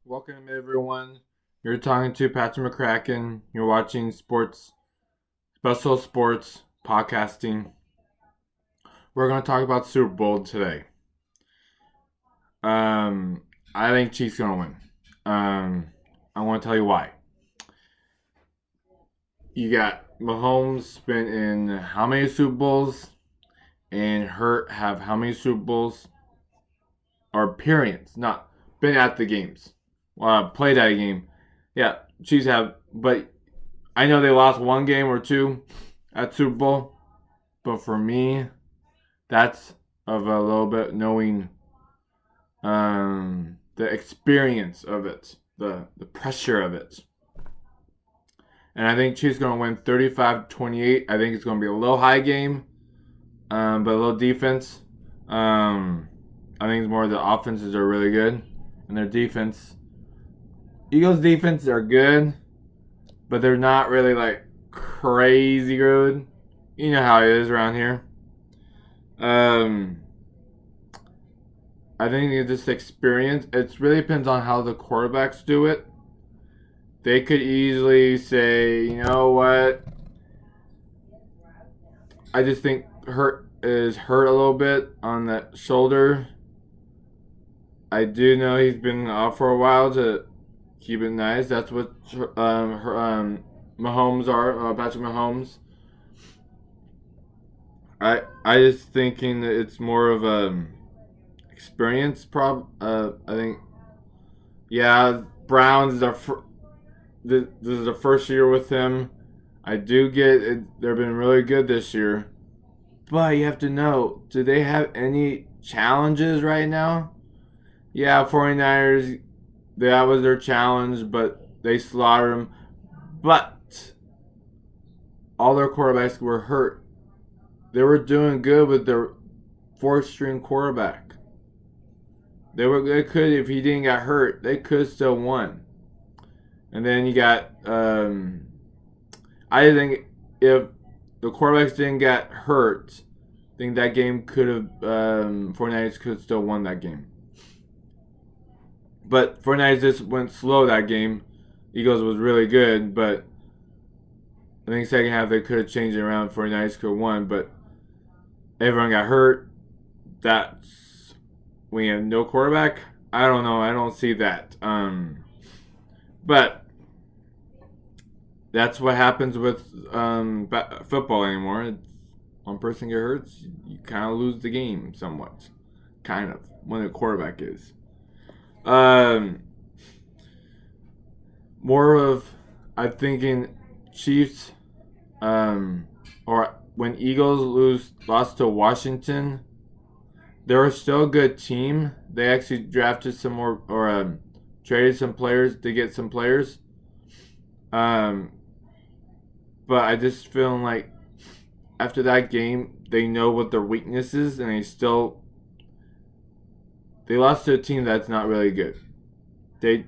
Welcome everyone. You're talking to Patrick McCracken. You're watching special sports podcasting. We're going to talk about Super Bowl today. I think Chiefs going to win. I want to tell you why. You got Mahomes been in how many Super Bowls, and Hurt have how many Super Bowls? Or appearance, not been at the games. Played at a game. Yeah, Chiefs have, but I know they lost one game or two at Super Bowl. But for me, that's of a little bit knowing the experience of it, the pressure of it. And I think Chiefs going to win 35-28. I think it's going to be a low high game, but a little defense. I think it's more the offenses are really good, and their defense. Eagles' defense are good, but they're not really like crazy good. You know how it is around here. I think it's just experience. It really depends on how the quarterbacks do it. They could easily say, you know what? I just think hurt a little bit on that shoulder. I do know he's been off for a while to keep it nice. That's what Mahomes are, Patrick Mahomes. I just thinking that it's more of a experience I think, yeah, Browns are. This is the first year with him. I do get it. They've been really good this year, but you have to know: do they have any challenges right now? Yeah, 49ers. That was their challenge, but they slaughtered them. But all their quarterbacks were hurt. They were doing good with their fourth-string quarterback. They could, if he didn't get hurt, they could still won. And then you got, I think if the quarterbacks didn't get hurt, I think that game could have, 49ers could have still won that game. But 49ers just went slow that game. Eagles was really good, but I think second half they could have changed it around. 49ers could have won, but everyone got hurt. That's when you have no quarterback. I don't know. I don't see that. But that's what happens with football anymore. It's one person gets hurt, you kind of lose the game somewhat. Kind of when the quarterback is. More of I'm thinking Chiefs, or when Eagles lost to Washington, they were still a good team. They actually drafted some more or traded some players to get some players. But I just feel like after that game, they know what their weakness is, and they lost to a team that's not really good. They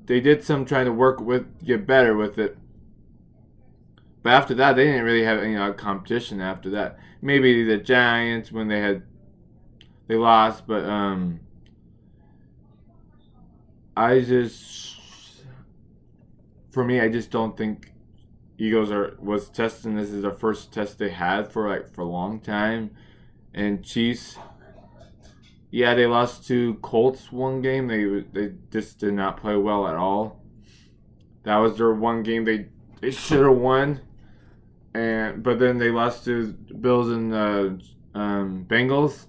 did some trying to get better with it. But after that, they didn't really have any competition after that. Maybe the Giants when they lost, but for me, I just don't think Eagles was testing. This is the first test they had for a long time, and Chiefs. Yeah, they lost to Colts one game. They just did not play well at all. That was their one game they should have won, but then they lost to Bills and Bengals.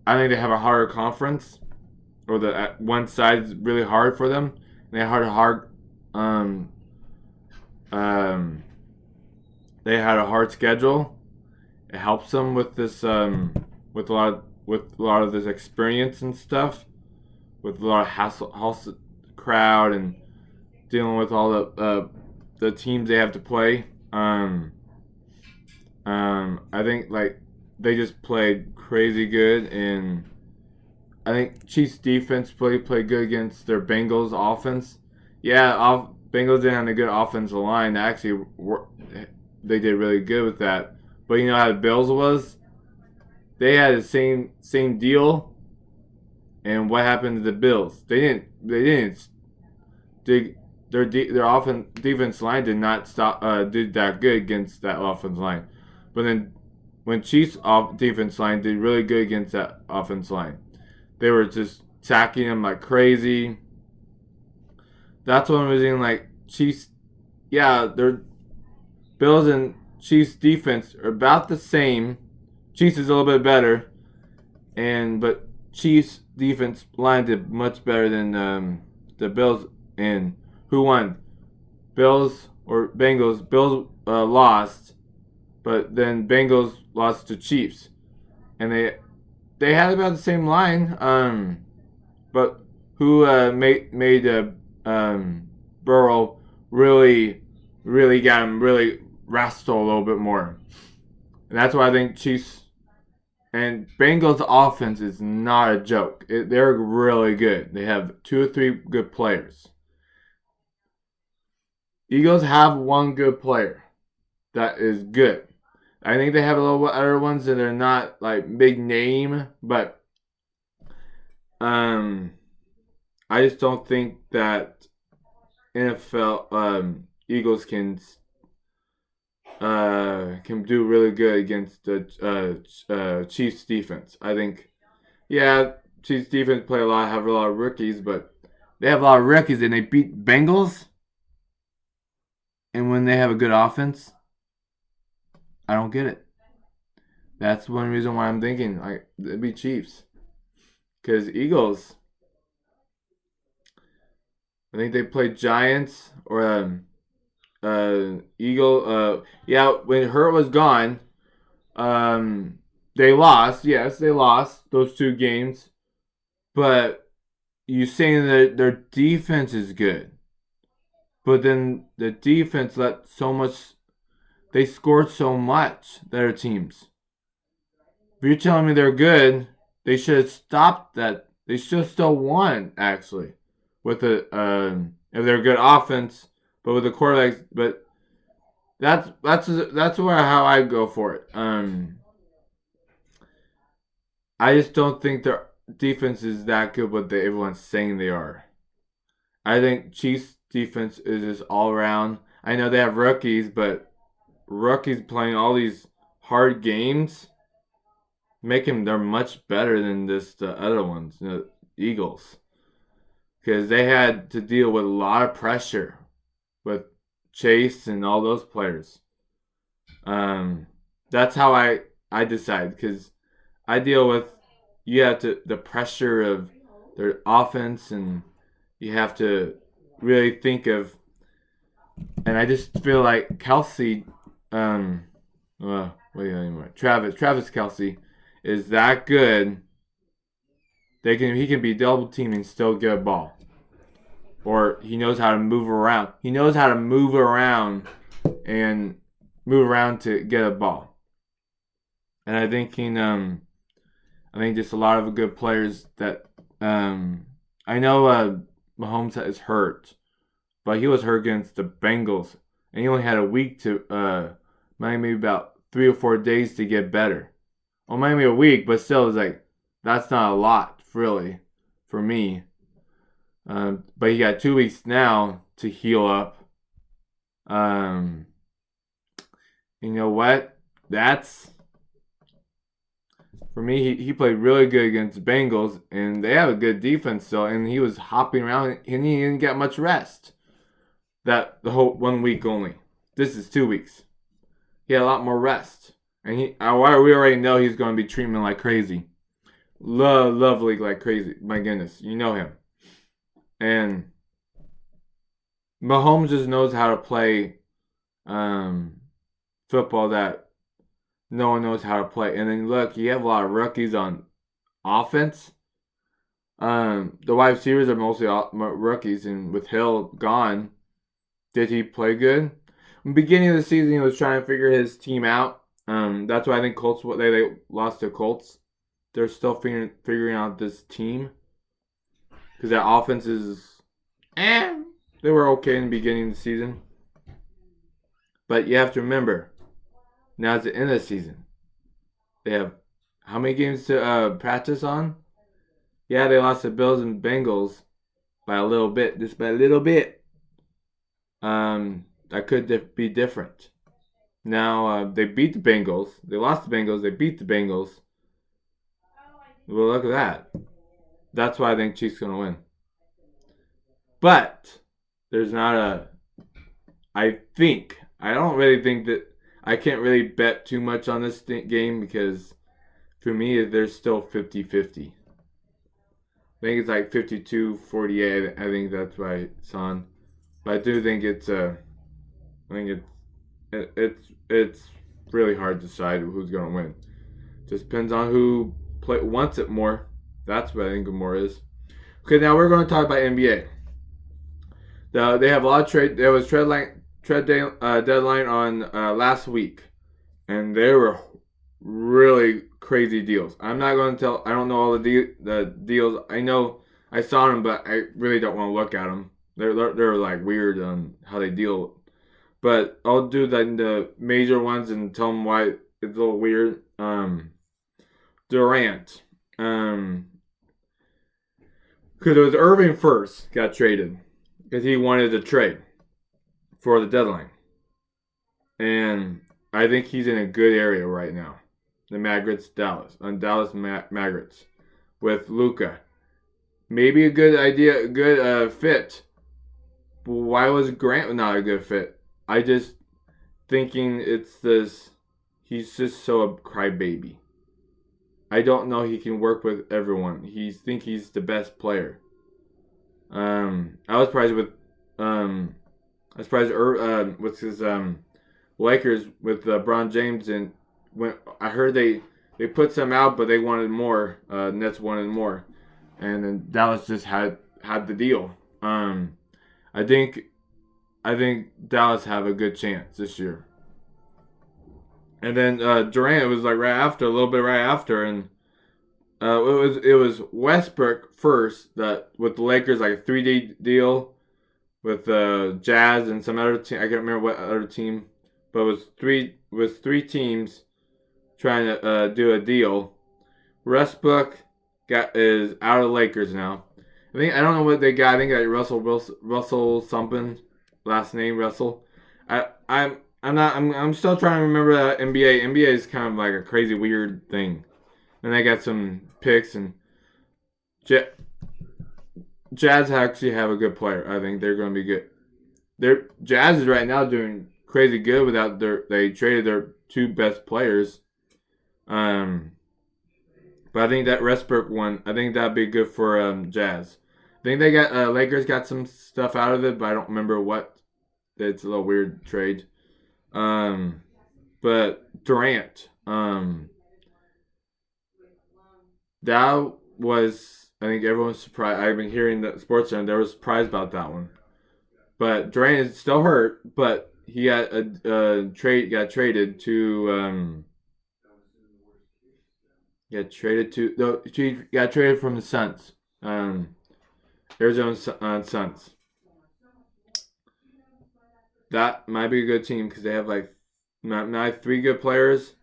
I think they have a harder conference, or one side's really hard for them. They had a hard they had a hard schedule. It helps them with this with a lot of this experience and stuff, with a lot of hassle crowd and dealing with all the teams they have to play. I think they just played crazy good, and I think Chiefs defense played good against their Bengals offense. Yeah, Bengals didn't have a good offensive line. Actually, they did really good with that. But you know how the Bills was? They had the same deal, And what happened to the Bills? They didn't their defense line did not stop did that good against that offense line. But then when Chiefs defense line did really good against that offense line, they were just sacking them like crazy. That's what I'm using. Like Chiefs, yeah, their Bills and Chiefs defense are about the same. Chiefs is a little bit better, but Chiefs defense line did much better than the Bills. And who won? Bills or Bengals? Bills lost, but then Bengals lost to Chiefs, and they had about the same line. But who made Burrow really got him really wrestle a little bit more, and that's why I think Chiefs and Bengals offense is not a joke. They're really good. They have 2 or 3 good players. Eagles have one good player that is good. I think they have a little other ones that are not like big name, but I just don't think that NFL Eagles can do really good against the Chiefs defense. I think, yeah, Chiefs defense have a lot of rookies, but they have a lot of rookies and they beat Bengals. And when they have a good offense, I don't get it. That's one reason why I'm thinking like it'd be Chiefs, because Eagles, I think they played Giants or Eagle. Yeah, when Hurt was gone, they lost. Yes, they lost those 2 games, but you saying that their defense is good, but then the defense let so much. They scored so much. Their teams. If you're telling me they're good, they should have stopped that. They should have still won actually, with the if they're good offense, but with the quarterbacks. But that's where how I go for it. I just don't think their defense is that good. What everyone's saying they are. I think Chiefs defense is just all around. I know they have rookies, but rookies playing all these hard games make them they're much better than the other ones, the Eagles, because they had to deal with a lot of pressure with Chase and all those players. That's how I decide, because I deal with you have to the pressure of their offense, and you have to really think of. And I just feel like Kelsey, Travis Kelsey is that good. He can be double teamed and still get a ball, or he knows how to move around. He knows how to move around and move around to get a ball. And I think just a lot of good players that I know Mahomes is hurt, but he was hurt against the Bengals, and he only had a week to maybe about 3 or 4 days to get better. Well, maybe a week, but still, it's like that's not a lot really for me. But he got 2 weeks now to heal up. You know what? That's for me. He played really good against the Bengals, and they have a good defense still. And he was hopping around, and he didn't get much rest. That the whole 1 week only. This is 2 weeks. He had a lot more rest, and we already know he's going to be treating like crazy. Lovely like crazy. My goodness, you know him. And Mahomes just knows how to play football that no one knows how to play. And then look, you have a lot of rookies on offense. The wide receivers are mostly rookies, and with Hill gone, did he play good? In the beginning of the season, he was trying to figure his team out. That's why I think Colts they lost to Colts. They're still figuring out this team, because their offense is they were okay in the beginning of the season. But you have to remember, now it's the end of the season. They have how many games to practice on? Yeah, they lost the Bills and Bengals by a little bit, just by a little bit. That could be different. Now they beat the Bengals. They lost the Bengals. They beat the Bengals. Well, look at that. That's why I think Chiefs gonna win. But there's not a. I don't really think that I can't really bet too much on this game because for me there's still 50-50. I think it's like 52-48. I think that's right, son. But I do think it's I think it's really hard to decide who's gonna win. Just depends on who wants it more. That's what I think more is. Okay, now we're going to talk about NBA. They have a lot of trade. There was deadline on last week, and there were really crazy deals. I'm not going to tell. I don't know all the deals. I know I saw them, but I really don't want to look at them. They're like weird on how they deal. But I'll do the major ones and tell them why it's a little weird. Durant. Because it was Irving first got traded because he wanted to trade for the deadline, and I think he's in a good area right now. The Mavericks, Dallas, on Dallas Mavericks with Luka, maybe a good idea, a good fit. But why was Grant not a good fit? I just thinking it's this. He's just so a crybaby. I don't know he can work with everyone. He's the best player. I was surprised with what's his Lakers with LeBron James, and when I heard they put some out, but they wanted more. Nets wanted more, and then Dallas just had the deal. I think Dallas have a good chance this year. And then Durant was like a little bit right after, and it was Westbrook first that with the Lakers like a 3-day deal with Jazz and some other team. I can't remember what other team, but it was three teams trying to do a deal. Westbrook is out of the Lakers now. I don't know what they got. I think like Russell something, last name Russell. I'm still trying to remember that NBA. NBA is kind of like a crazy weird thing. And they got some picks, and Jazz actually have a good player. I think they're going to be good. Jazz is right now doing crazy good without they traded their two best players. But I think that Westbrook one, I think that'd be good for Jazz. I think they got Lakers got some stuff out of it, but I don't remember what. It's a little weird trade. But Durant, that was, I think everyone's surprised. I've been hearing that Sports Center, they were surprised about that one. But Durant is still hurt, but he got got traded to got traded from the Suns. Arizona Suns. That might be a good team because they have like not three good players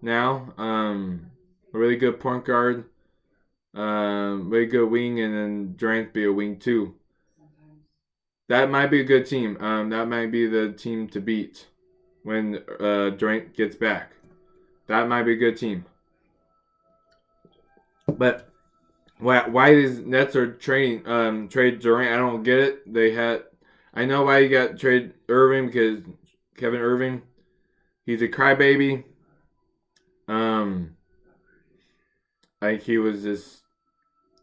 now. A really good point guard, really good wing, and then Durant be a wing too. That might be a good team. That might be the team to beat when Durant gets back. That might be a good team. But why these Nets are trade Durant? I don't get it. I know why you got trade Irving because Kevin Irving, he's a crybaby. I think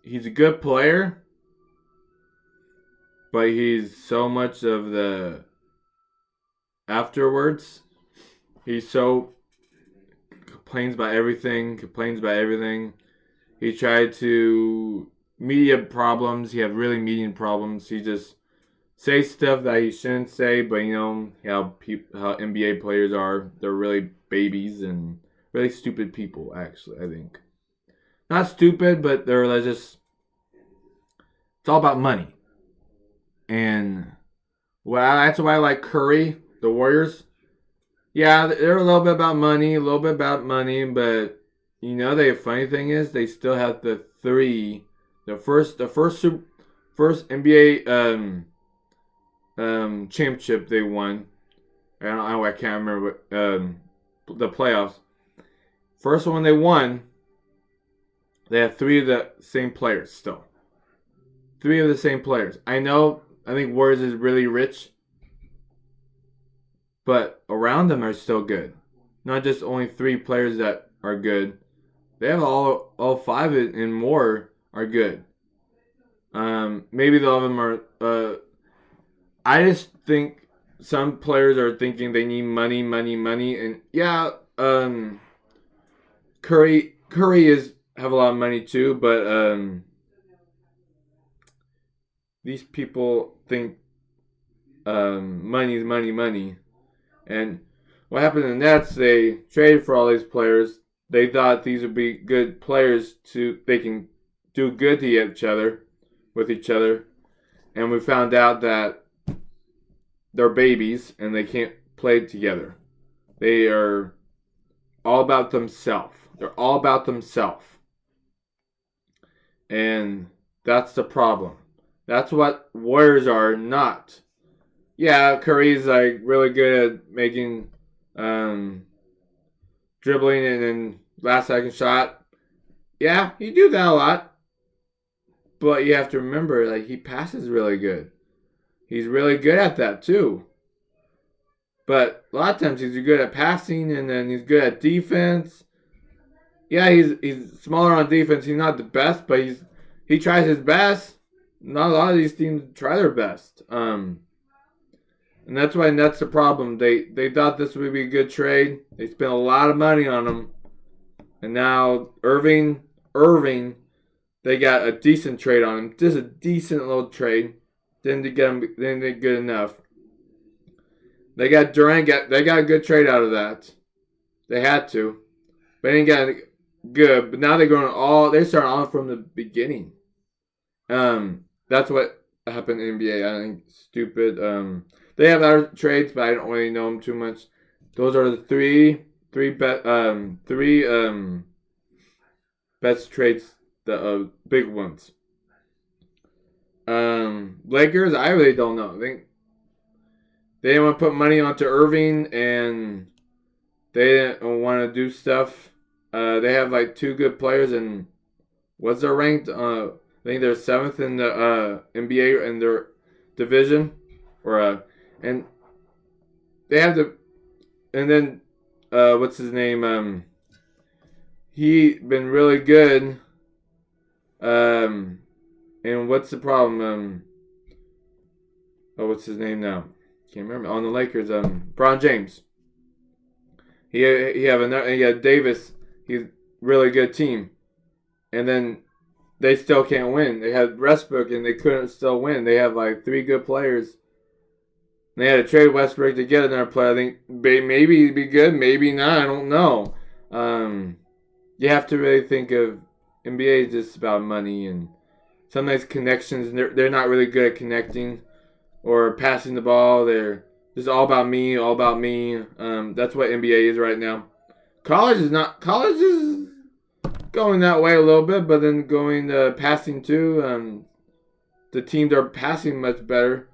he's a good player, but he's so much of the afterwards. He's so complains about everything. He tried to media problems. He had really media problems. He just say stuff that he shouldn't say, but you know how NBA players are. They're really babies and really stupid people. Actually, I think not stupid, but they're just. It's all about money, and that's why I like Curry, the Warriors. Yeah, they're a little bit about money, but you know the funny thing is they still have the three First NBA championship they won. I can't remember the playoffs. First one they won, they had three of the same players still. Three of the same players. I know. I think Warriors is really rich, but around them are still good. Not just only three players that are good. They have all five and more are good. Maybe the of them are. I just think some players are thinking they need money, and yeah. Curry is have a lot of money too, but these people think money is money. And what happened in the Nets? They traded for all these players. They thought these would be good players they can do good to each other, with each other, and we found out that they're babies and they can't play together. They are all about themselves. They're all about themselves, and that's the problem. That's what Warriors are not. Yeah, Curry's like really good at making dribbling and then last second shot. Yeah, he do that a lot. But you have to remember, like, he passes really good. He's really good at that too. But a lot of times he's good at passing and then he's good at defense. Yeah, he's smaller on defense. He's not the best, but he tries his best. Not a lot of these teams try their best. And that's the problem. They thought this would be a good trade. They spent a lot of money on him. And now Irving, they got a decent trade on him. Just a decent little trade. Didn't get good enough. They got Durant. They got a good trade out of that. They had to, but they didn't get good. But now they start all from the beginning. That's what happened in the NBA. I think stupid. They have other trades, but I don't really know them too much. Those are the three best trades, the big ones. Lakers, I really don't know. I think they didn't want to put money onto Irving, and they didn't want to do stuff. They have like two good players, and what's their ranked? I think they're 7th in the NBA in their division, and they have to. And then what's his name? He been really good. And what's the problem? What's his name now? Can't remember. On the Lakers, LeBron James. He had Davis. He's really good team, and then they still can't win. They had Westbrook, and they couldn't still win. They have like three good players. They had to trade Westbrook to get another player. I think maybe he'd be good, maybe not. I don't know. You have to really think of NBA is just about money and sometimes connections. They're not really good at connecting or passing the ball. They're just all about me, all about me. That's what NBA is right now. College is not. College is going that way a little bit, but then going passing too. The teams are passing much better.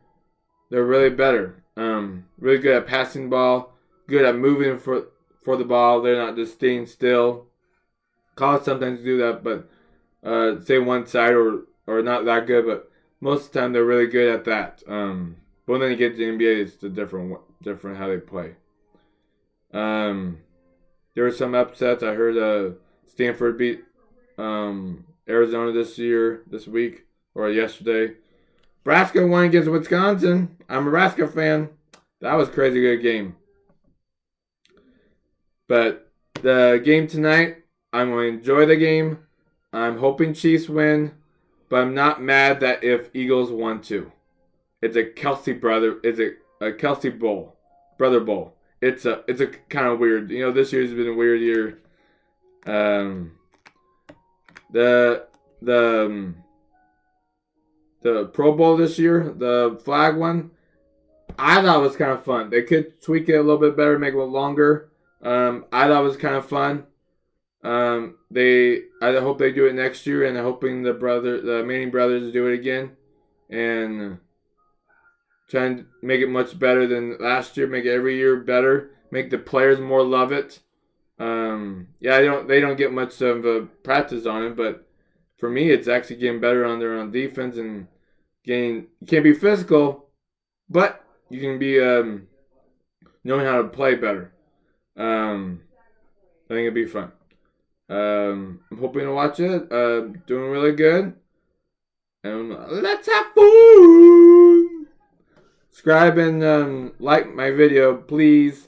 They're really better. Really good at passing the ball. Good at moving for the ball. They're not just staying still. College sometimes do that, but say one side or not that good, but most of the time they're really good at that. But when you get to the NBA, it's the different how they play. There were some upsets. I heard Stanford beat Arizona this week, or yesterday. Nebraska won against Wisconsin. I'm a Nebraska fan. That was a crazy good game. But the game tonight, I'm going to enjoy the game. I'm hoping Chiefs win, but I'm not mad that if Eagles won too. It's a Kelsey brother. It's a Kelsey bowl, brother bowl. It's a kind of weird. You know, this year's been a weird year. The Pro Bowl this year, the flag one, I thought it was kind of fun. They could tweak it a little bit better, make it a little longer. I thought it was kind of fun. I hope they do it next year, and I'm hoping the Manning brothers do it again, and try and make it much better than last year. Make it every year better. Make the players more love it. Yeah, they don't get much of a practice on it, but for me, it's actually getting better on defense and getting. You can't be physical, but you can be knowing how to play better. I think it'd be fun. I'm hoping to watch it. Doing really good. And let's have fun. Subscribe and like my video, please.